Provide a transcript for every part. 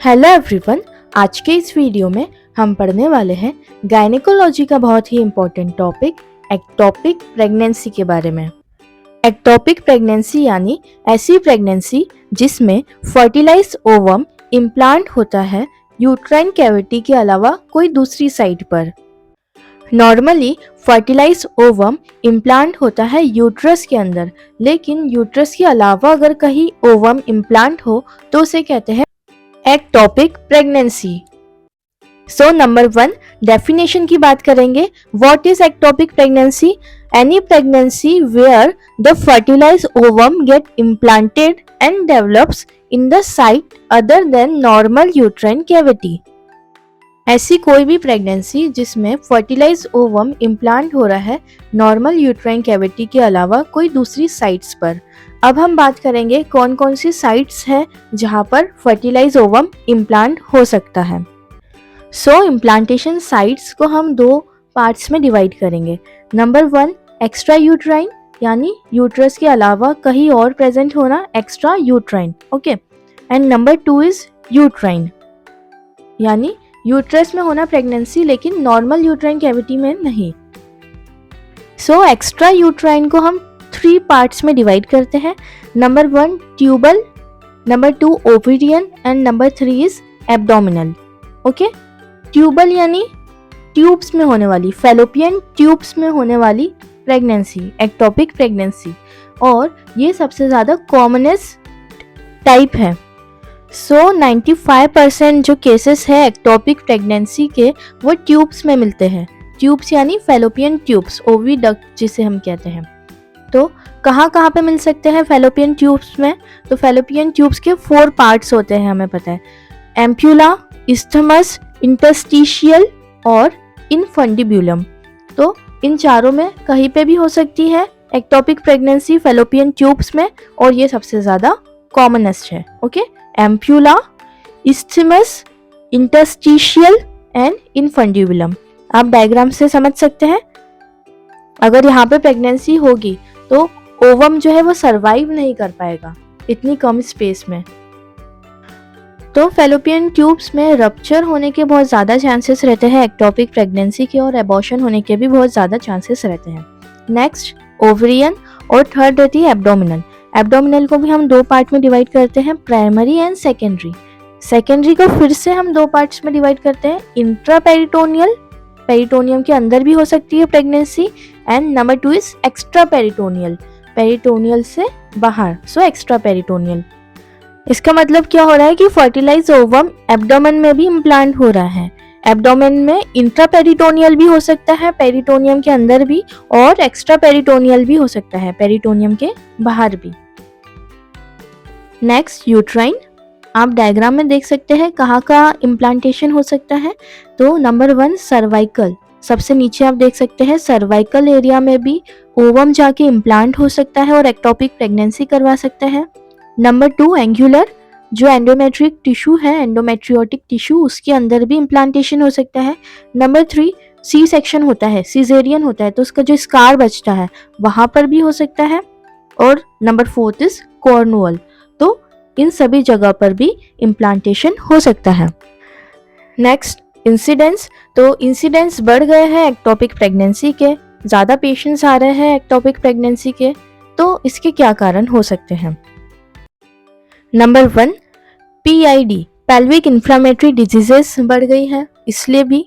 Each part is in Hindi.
Hello everyone. आज के इस वीडियो में हम पढ़ने वाले हैं गायनेकोलॉजी का बहुत ही इम्पोर्टेंट टॉपिक एक्टोपिक प्रेगनेंसी के बारे में। एक्टोपिक प्रेगनेंसी यानी ऐसी प्रेगनेंसी जिसमें फर्टिलाइज्ड ओवम इम्प्लांट होता है यूट्राइन कैविटी के अलावा कोई दूसरी साइट पर। नॉर्मली फर्टिलाइज्ड ओवम इम्प्लांट होता है यूट्रस के अंदर, लेकिन यूट्रस के अलावा अगर कहीं ओवम इम्प्लांट हो तो उसे कहते हैं ectopic pregnancy. So number 1 definition की बात करेंगे। What is ectopic pregnancy? Any pregnancy where the fertilised ovum get implanted and develops in the site other than normal uterine cavity. ऐसी कोई भी प्रेगनेंसी जिसमें फर्टिलाइज्ड ओवम इम्प्लांट हो रहा है नॉर्मल यूट्राइन कैविटी के अलावा कोई दूसरी साइट्स पर। अब हम बात करेंगे कौन कौन सी साइट्स हैं जहां पर फर्टिलाइज्ड ओवम इम्प्लांट हो सकता है। सो इम्प्लांटेशन साइट्स को हम दो पार्ट्स में डिवाइड करेंगे। नंबर 1 एक्स्ट्रा यूट्राइन यानी यूट्रस के अलावा कहीं और प्रेजेंट होना, extra uterine, okay. And number 2 is uterine यानी यूट्रस में होना प्रेगनेंसी लेकिन नॉर्मल यूट्राइन कैविटी में नहीं। सो एक्स्ट्रा यूट्राइन को हम 3 पार्ट्स में डिवाइड करते हैं। Number 1 tubal, number 2 ovarian and number 3 is abdominal, okay. Tubal यानी ट्यूब्स में होने वाली, फैलोपियन ट्यूब्स में होने वाली प्रेगनेंसी, एक्टोपिक प्रेगनेंसी, और ये सबसे ज़्यादा कॉमनेस्ट टाइप है। सो 95% जो केसेस है एक्टोपिक प्रेगनेंसी के वो ट्यूब्स में मिलते हैं। ट्यूब्स यानी फैलोपियन ट्यूब्स, ओविडक्ट जिसे हम कहते हैं। तो कहाँ कहाँ पे मिल सकते हैं फैलोपियन ट्यूब्स में? तो फैलोपियन ट्यूब्स के 4 पार्ट्स होते हैं, हमें पता है। एम्प्यूला, इस्थमस, इंटरस्टिशियल और इनफंडिब्यूलम। तो इन चारों में कहीं पे भी हो सकती है एक्टोपिक प्रेगनेंसी फैलोपियन ट्यूब्स में, और ये सबसे ज़्यादा कॉमनेस्ट है, okay. Ampulla, isthmus, interstitial and infundibulum. आप डायग्राम से समझ सकते हैं। अगर यहाँ पे प्रेगनेंसी होगी तो ओवम जो है वो सरवाइव नहीं कर पाएगा इतनी कम स्पेस में। तो फैलोपियन ट्यूब्स में रप्चर होने के बहुत ज़्यादा चांसेस रहते हैं एक्टोपिक प्रेगनेंसी के, और एबॉर्शन होने के भी बहुत ज़्यादा चांसेस रहते हैं। नेक्स्ट ओवरियन, और थर्ड रहती है एब्डोमिनल। एब्डोमिनल को भी हम 2 पार्ट में डिवाइड करते हैं, प्राइमरी एंड सेकेंडरी। सेकेंडरी को फिर से हम 2 पार्ट्स में डिवाइड करते हैं, इंट्रापेरिटोनियल, पेरिटोनियम के अंदर भी हो सकती है pregnancy, and number 2 is extra peritoneal, peritoneal से बाहर, सो एक्स्ट्रा पेरिटोनियल। इसका मतलब क्या हो रहा है कि फर्टिलाइज्ड ओवम एब्डोमेन में भी इम्प्लांट हो रहा है। एब्डोमेन में इंट्रापेरिटोनियल भी हो सकता है, पेरिटोनियम के अंदर भी, और एक्स्ट्रा पेरिटोनियल भी हो सकता है, पेरिटोनियम के बाहर भी। नेक्स्ट यूट्राइन, आप डायग्राम में देख सकते हैं कहाँ का इम्प्लांटेशन हो सकता है। तो नंबर 1 सर्वाइकल, सबसे नीचे आप देख सकते हैं सर्वाइकल एरिया में भी ओवम जाके इम्प्लांट हो सकता है और एक्टोपिक प्रेगनेंसी करवा सकता है। नंबर 2 एंगुलर, जो एंडोमेट्रिक टिश्यू है, एंडोमेट्रियोटिक टिश्यू, उसके अंदर भी इम्प्लांटेशन हो सकता है। नंबर 3 सी सेक्शन होता है, सीजेरियन होता है, तो उसका जो स्कार बचता है वहां पर भी हो सकता है। और नंबर 4 इज कॉर्नुअल, तो इन सभी जगह पर भी इम्प्लांटेशन हो सकता है। नेक्स्ट इंसिडेंस, तो इंसिडेंस बढ़ गए हैं एक्टोपिक प्रेगनेंसी के, ज़्यादा पेशेंट्स आ रहे हैं एक्टोपिक प्रेगनेंसी के, तो इसके क्या कारण हो सकते हैं? Number 1 PID, pelvic inflammatory diseases बढ़ गई है इसलिए भी।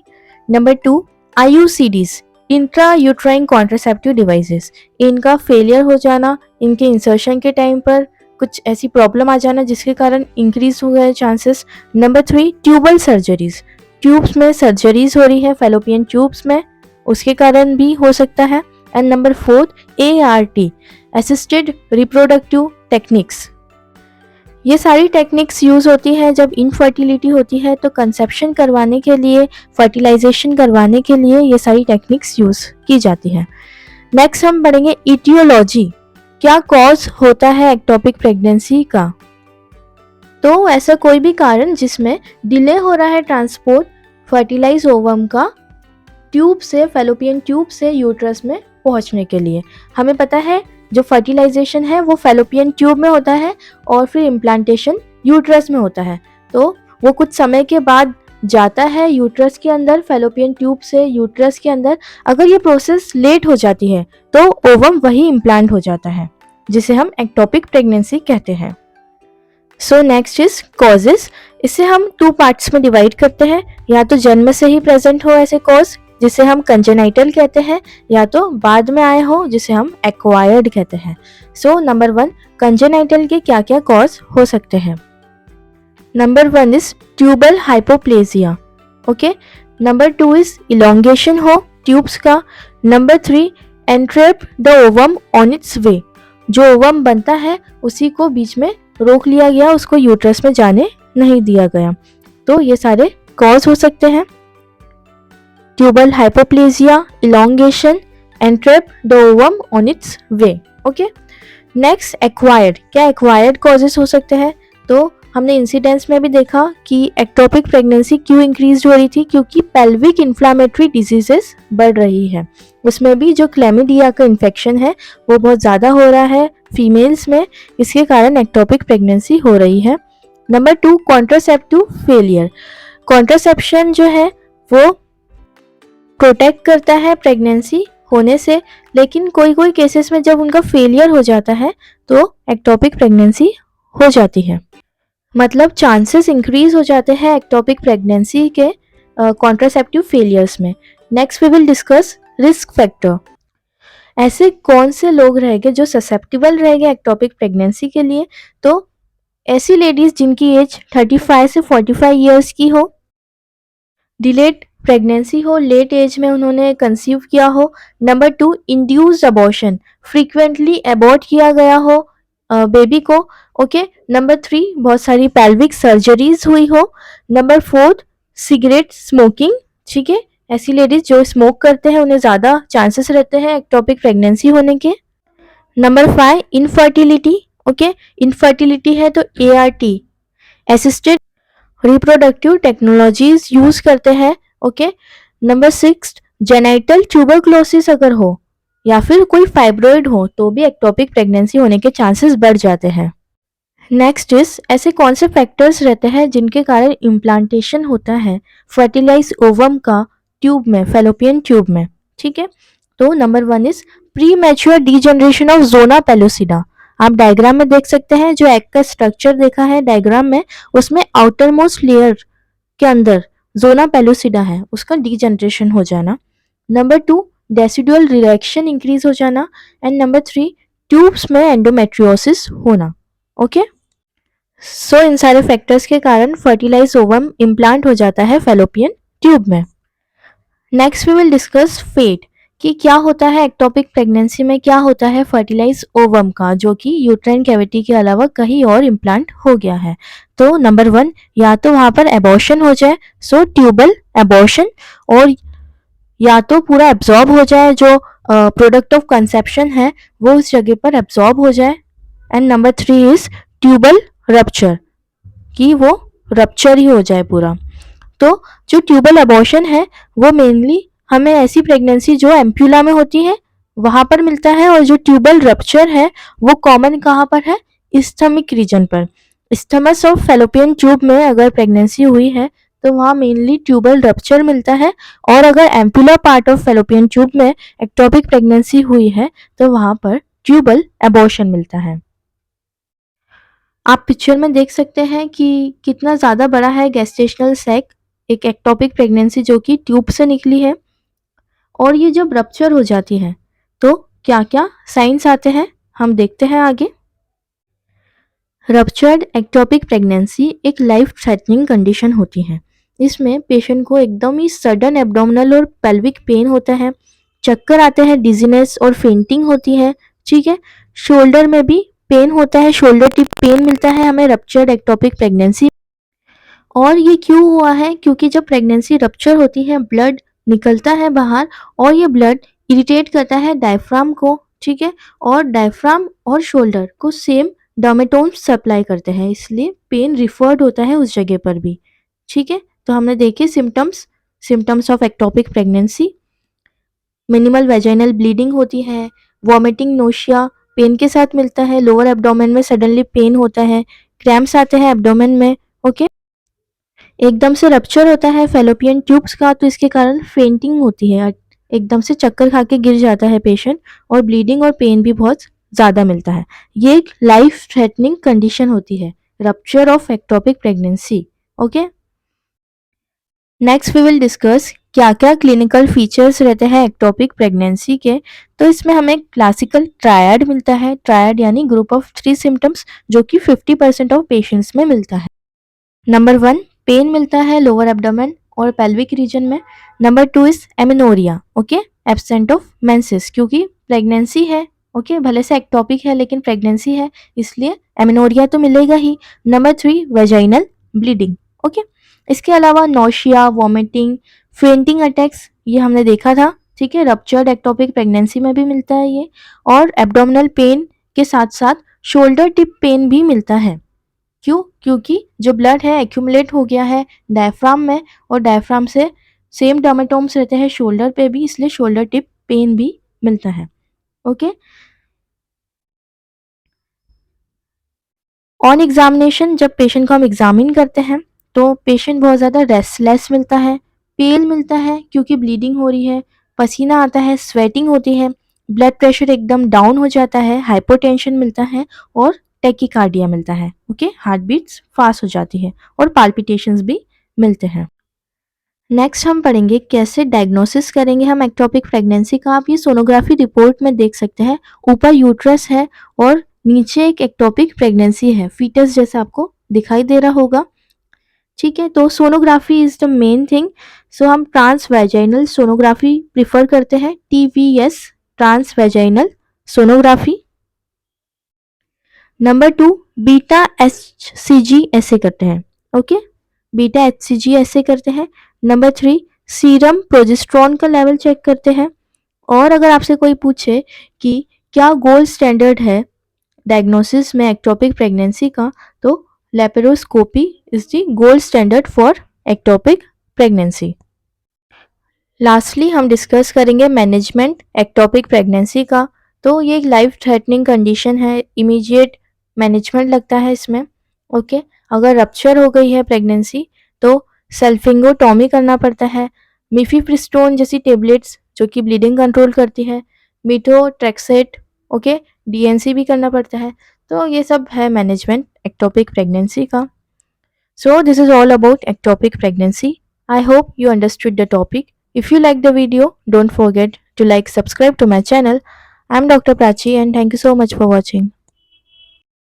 Number 2 IUCDs, intra uterine contraceptive devices, इनका फेलियर हो जाना, इनके इंसर्शन के टाइम पर कुछ ऐसी प्रॉब्लम आ जाना जिसके कारण इंक्रीज हो गए chances. Number 3 tubal surgeries, tubes में सर्जरीज हो रही है फैलोपियन ट्यूब्स में, उसके कारण भी हो सकता है। And number 4 ART, assisted reproductive techniques. ये सारी टेक्निक्स यूज़ होती है जब इनफर्टिलिटी होती है, तो कंसेप्शन करवाने के लिए, फर्टिलाइजेशन करवाने के लिए ये सारी टेक्निक्स यूज़ की जाती हैं। नेक्स्ट हम पढ़ेंगे इटियोलॉजी, क्या कॉज होता है एक्टोपिक प्रेगनेंसी का? तो ऐसा कोई भी कारण जिसमें डिले हो रहा है ट्रांसपोर्ट फर्टिलाइज ओवम का ट्यूब से, फैलोपियन ट्यूब से यूट्रस में पहुंचने के लिए। हमें पता है जो फर्टिलाइजेशन है वो फैलोपियन ट्यूब में होता है और फिर इम्प्लांटेशन यूट्रस में होता है। तो वो कुछ समय के बाद जाता है यूट्रस के अंदर, फैलोपियन ट्यूब से यूट्रस के अंदर। अगर ये प्रोसेस लेट हो जाती है तो ओवम वही इम्प्लांट हो जाता है, जिसे हम एक्टोपिक प्रेगनेंसी कहते हैं। So next is causes. इसे हम 2 पार्ट्स में डिवाइड करते हैं, या तो जन्म से ही प्रेजेंट हो ऐसे कॉज जिसे हम कंजेनाइटल कहते हैं, या तो बाद में आए हो जिसे हम एक्वायर्ड कहते हैं। सो नंबर 1, कंजेनाइटल के क्या क्या कॉज हो सकते हैं। Number 1 is tubal hypoplasia, okay. Number 2 is elongation हो ट्यूब्स का। Number 3, entrap the ovum on its way, जो ओवम बनता है उसी को बीच में रोक लिया गया, उसको यूट्रस में जाने नहीं दिया गया। तो ये सारे कॉज हो सकते हैं, tubal hypoplasia, elongation, entrap the ovum on its way, okay. Next acquired, क्या एक्वायर्ड कॉजेस हो सकते हैं। तो हमने इंसिडेंस में भी देखा कि एक्टोपिक प्रेगनेंसी क्यों इंक्रीज हो रही थी, क्योंकि पेल्विक इन्फ्लामेटरी डिजीजेस बढ़ रही है। उसमें भी जो क्लेमिडिया का इन्फेक्शन है वो बहुत ज़्यादा हो रहा है फीमेल्स में, इसके कारण एक्टोपिक प्रेगनेंसी हो रही है। Number 2, contraceptive failure. कॉन्ट्रासेप्शन जो है वो प्रोटेक्ट करता है प्रेगनेंसी होने से, लेकिन कोई कोई केसेस में जब उनका फेलियर हो जाता है तो एक्टोपिक प्रेगनेंसी हो जाती है। मतलब चांसेस इंक्रीज हो जाते हैं एक्टोपिक प्रेगनेंसी के कॉन्ट्रासेप्टिव फेलियर्स में। Next we will discuss risk factor. ऐसे कौन से लोग रहेंगे जो ससेप्टिबल रहेंगे एक्टोपिक प्रेगनेंसी के लिए। तो ऐसी लेडीज जिनकी एज 35 से 45 ईयर्स की हो, डिलेड प्रेगनेंसी हो, लेट एज में उन्होंने कंसीव किया हो। Number 2, induced abortion, frequently abort किया गया हो बेबी को, ओके। नंबर 3, बहुत सारी पेल्विक सर्जरीज हुई हो। नंबर 4, सिगरेट स्मोकिंग, ठीक है, ऐसी लेडीज जो स्मोक करते हैं उन्हें ज़्यादा चांसेस रहते हैं एक्टोपिक प्रेगनेंसी होने के। Number 5, infertility, okay. इनफर्टिलिटी है तो ART, assisted reproductive technologies use करते हैं, ओके। नंबर 6, जेनाइटल ट्यूबरक्लोसिस अगर हो या फिर कोई फाइब्रॉइड हो तो भी एक्टोपिक प्रेगनेंसी होने के चांसेस बढ़ जाते हैं। नेक्स्ट इज, ऐसे कौन से फैक्टर्स रहते हैं जिनके कारण इम्प्लांटेशन होता है फर्टिलाइज ओवम का ट्यूब में, फैलोपियन ट्यूब में, ठीक है। तो number 1 is premature degeneration of zona pellucida. आप डायग्राम में देख सकते हैं, जो एग का स्ट्रक्चर देखा है डायग्राम में, उसमें आउटर मोस्ट लेयर के अंदर जोना पेलोसिडा है, उसका डीजनरेशन हो जाना। नंबर 2, डेसिडुअल रिएक्शन इंक्रीज हो जाना। एंड नंबर 3, ट्यूब्स में एंडोमेट्रियोसिस होना, ओके। सो इन सारे फैक्टर्स के कारण फर्टिलाइज ओवम इम्प्लांट हो जाता है फैलोपियन ट्यूब में। Next we will discuss fate, कि क्या होता है एक्टोपिक प्रेगनेंसी में, क्या होता है फर्टिलाइज ओवम का जो कि यूट्राइन कैविटी के अलावा कहीं और इम्प्लांट हो गया है। तो नंबर 1, या तो वहाँ पर एबॉर्शन हो जाए, सो ट्यूबल एबॉर्शन, और या तो पूरा एब्जॉर्ब हो जाए, जो प्रोडक्ट ऑफ कंसेप्शन है वो उस जगह पर एब्जॉर्ब हो जाए। And number 3 is tubal rupture, कि वो रप्चर ही हो जाए पूरा। तो जो ट्यूबल अबॉर्शन है वो मेनली हमें ऐसी प्रेगनेंसी जो एम्प्यूला में होती है वहां पर मिलता है, और जो ट्यूबल रप्चर है वो कॉमन कहाँ पर है, इस्थमिक रीजन पर। इस्थमस ऑफ फैलोपियन ट्यूब में अगर प्रेगनेंसी हुई है तो वहाँ मेनली ट्यूबल रप्चर मिलता है, और अगर ampulla part of fallopian tube में एक्टोपिक प्रेगनेंसी हुई है तो वहाँ पर ट्यूबल अबॉर्शन मिलता है। आप पिक्चर में देख सकते हैं कि कितना ज़्यादा बड़ा है गेस्टेशनल सैक, एक एक्टोपिक प्रेगनेंसी जो कि ट्यूब से निकली है। और ये जब रप्चर हो जाती है तो क्या क्या साइंस आते हैं हम देखते हैं आगे। रप्चर्ड एक्टोपिक प्रेगनेंसी एक लाइफ थ्रेटनिंग कंडीशन होती है। इसमें पेशेंट को एकदम ही सडन एब्डोमिनल और पेल्विक पेन होता है, चक्कर आते हैं, डिजीनेस और फेंटिंग होती है, ठीक है। शोल्डर में भी पेन होता है, शोल्डर टिप पेन मिलता है हमें रप्चर्ड एक्टोपिक प्रेगनेंसी। और ये क्यों हुआ है, क्योंकि जब प्रेगनेंसी रप्चर होती है ब्लड निकलता है बाहर, और ये ब्लड इरिटेट करता है डायफ्राम को, ठीक है। और डायफ्राम और शोल्डर को सेम डर्मेटोन्स सप्लाई करते हैं, इसलिए पेन रिफर्ड होता है उस जगह पर भी, ठीक है। तो हमने देखे symptoms of ectopic pregnancy, minimal vaginal bleeding होती है, वॉमिटिंग, नोशिया पेन के साथ मिलता है, लोअर एब्डोमेन में सडनली पेन होता है, क्रैम्प्स आते हैं एब्डोमेन में, ओके। एकदम से रप्चर होता है फेलोपियन ट्यूब्स का, तो इसके कारण फेंटिंग होती है, एकदम से चक्कर खा के गिर जाता है पेशेंट, और ब्लीडिंग और पेन भी बहुत ज़्यादा मिलता है। ये एक लाइफ थ्रेटनिंग कंडीशन होती है, rupture of ectopic pregnancy. Okay, next we will discuss क्या क्या क्लिनिकल फीचर्स रहते हैं एक्टोपिक प्रेगनेंसी के। तो इसमें हमें क्लासिकल ट्रायड मिलता है, ट्रायड यानी ग्रुप ऑफ 3 सिम्टम्स, जो कि 50% ऑफ पेशेंट्स में मिलता है। नंबर 1, पेन मिलता है लोअर एब्डोमेन और पेल्विक रीजन में। Number 2 is amenorrhea, okay, absent of menses, क्योंकि प्रेगनेंसी है, ओके, भले से एक्टोपिक है लेकिन प्रेगनेंसी है, इसलिए एमेनोरिया तो मिलेगा ही। Number 3, vaginal bleeding, okay. इसके अलावा नोशिया, वॉमिटिंग, फेंटिंग अटैक्स, ये हमने देखा था, ठीक है, रप्चर्ड एक्टोपिक प्रेगनेंसी में भी मिलता है ये। और एब्डोमिनल पेन के साथ साथ शोल्डर टिप पेन भी मिलता है। क्यों? क्योंकि जो ब्लड है एक्यूमुलेट हो गया है डायफ्राम में, और डायफ्राम से सेम डर्मेटोम्स रहते हैं शोल्डर पे भी, इसलिए शोल्डर टिप पेन भी मिलता है। ओके, ऑन एग्जामिनेशन जब पेशेंट को हम एग्जामिन करते हैं तो पेशेंट बहुत ज़्यादा रेस्टलेस मिलता है, पेल मिलता है क्योंकि ब्लीडिंग हो रही है, पसीना आता है, स्वेटिंग होती है, ब्लड प्रेशर एकदम डाउन हो जाता है, हाइपोटेंशन मिलता है और टेकिकार्डिया मिलता है। ओके, हार्ट बीट्स फास्ट हो जाती है और पाल्पिटेशंस भी मिलते हैं। नेक्स्ट हम पढ़ेंगे कैसे डायग्नोसिस करेंगे हम एक्टोपिक प्रेगनेंसी का। आप ये सोनोग्राफी रिपोर्ट में देख सकते हैं, ऊपर यूट्रस है और नीचे एक एक्टोपिक प्रेगनेंसी है, फीटस जैसा आपको दिखाई दे रहा होगा, ठीक है। तो sonography is the main thing, so हम ट्रांस वेजाइनल सोनोग्राफी प्रिफर करते हैं, TVS, transvaginal sonography. Number 2, beta HCG ऐसे करते हैं, ओके, बीटा HCG ऐसे करते हैं। नंबर 3, सीरम प्रोजेस्ट्रॉन का लेवल चेक करते हैं। और अगर आपसे कोई पूछे कि क्या गोल्ड स्टैंडर्ड है डायग्नोसिस में एक्टोपिक प्रेगनेंसी का, तो laparoscopy is the gold standard for ectopic pregnancy. Lastly हम डिस्कस करेंगे मैनेजमेंट एक्टोपिक प्रेगनेंसी का। तो ये एक लाइफ थ्रेटनिंग कंडीशन है, इमीडिएट मैनेजमेंट लगता है इसमें, ओके। अगर रप्चर हो गई है प्रेगनेंसी तो सेल्फिंगोटॉमी करना पड़ता है, मिफीप्रिस्टोन जैसी टेबलेट्स जो कि ब्लीडिंग कंट्रोल करती है, मीथोट्रेक्सेट, ओके, DNC भी करना पड़ता है। तो ये सब है मैनेजमेंट एक्टोपिक प्रेगनेंसी का। So this is all about ectopic pregnancy. I hope you understood the topic. If you like the video, don't forget to subscribe to my channel. I'm Dr. Prachi and thank you so much for watching.